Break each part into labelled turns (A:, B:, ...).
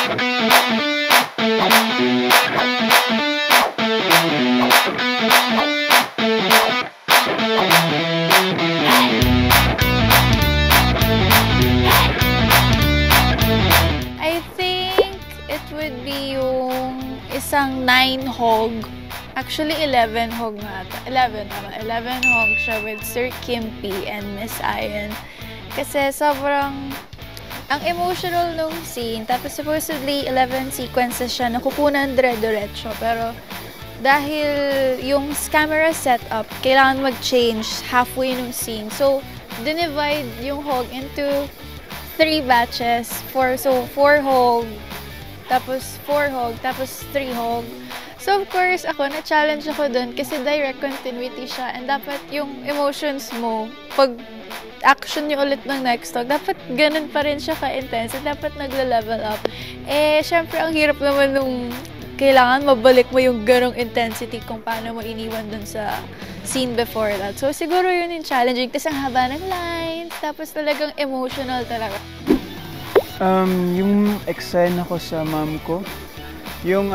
A: I think it would be yung isang 9 hog. Actually, 11 hog nga ata. 11 tama. 11 hog siya with Sir Kimpy and Miss Ayan. Kasi sobrang ang emotional nung scene. Tapos supposedly 11 sequences siya na kukunan dire-diretso. Pero dahil yung camera setup, kailangan mag-change halfway nung scene. So, dinivide yung hog into 3 batches. So, 4 hog, tapos 4 hog, tapos 3 hog. So, of course, na-challenge ako dun kasi direct continuity siya and dapat yung emotions mo, pag action nyo ulit ng next hog, dapat ganun pa rin siya ka-intense, dapat nagla-level up. Eh, syempre, ang hirap naman nung kailangan mabalik mo yung ganong intensity kung paano mo iniwan dun sa scene before that. So, siguro yun yung challenging kasi ang haba ng lines, tapos talagang emotional talaga.
B: Yung eksena ko sa mom ko, yung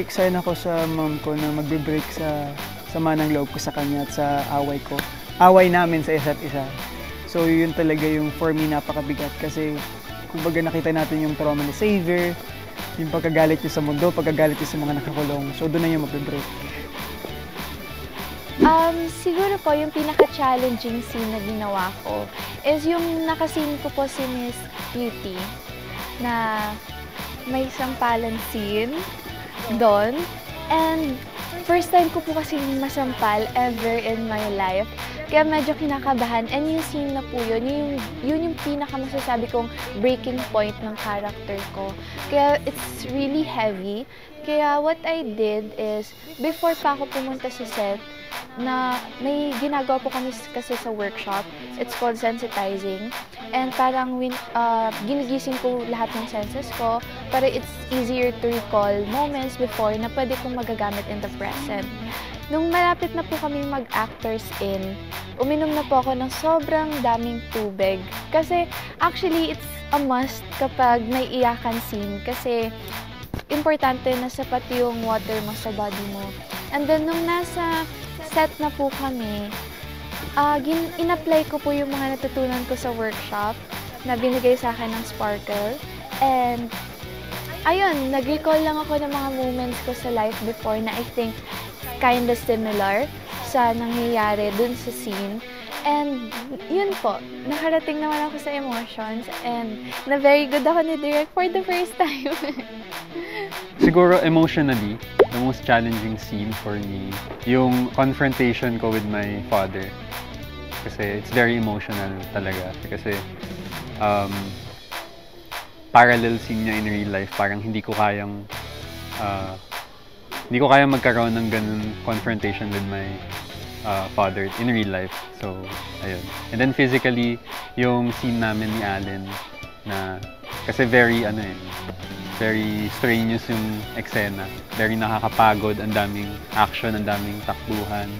B: eksena ko sa mom ko na magbe-break sa sama ng loob ko sa kanya at sa away namin sa isa't isa. So yun talaga yung for me napakabigat kasi kumbaga nakita natin yung trauma ni Xavier, yung pagkagalit niya sa mundo, pagkagalit niya sa mga nakakulong. So doon na yung magbe-break.
C: Siguro po yung pinaka-challenging scene na ginawa ko is yung nakascene ko po si Miss Beauty na may sampalan scene doon. And first time ko po kasi masampal ever in my life. Kaya medyo kinakabahan. And yung scene na po yun yung pinaka-masasabi kong breaking point ng character ko. Kaya it's really heavy. Kaya what I did is, before pa ako pumunta sa set, na may ginagawa po kami kasi sa workshop. It's called sensitizing. And parang ginigising ko lahat ng senses ko para it's easier to recall moments before na pwede kong magagamit in the present. Nung malapit na po kami mag-actors in, uminom na po ako ng sobrang daming tubig. Kasi actually, it's a must kapag may iyakan scene kasi importante na sapat yung water mo sa body mo. And then nung nasa set na po kami, in-apply ko po yung mga natutunan ko sa workshop na binigay sa akin ng Sparkle. And ayun, nag-recall lang ako ng mga moments ko sa life before na I think kinda similar sa nangyayari dun sa scene. And yun po, nakarating naman ako sa emotions and na very good ako ni Direk for the first time.
D: Siguro emotionally, the most challenging scene for me, yung confrontation ko with my father. Kasi it's very emotional talaga. Kasi parallel scene niya in real life, parang hindi ko kayang magkaroon ng ganun confrontation with my father in real life. So, ayun. And then physically, yung scene namin ni Allen na kasi very strenuous yung eksena. Very nakakapagod, ang daming action, ang daming takbuhan.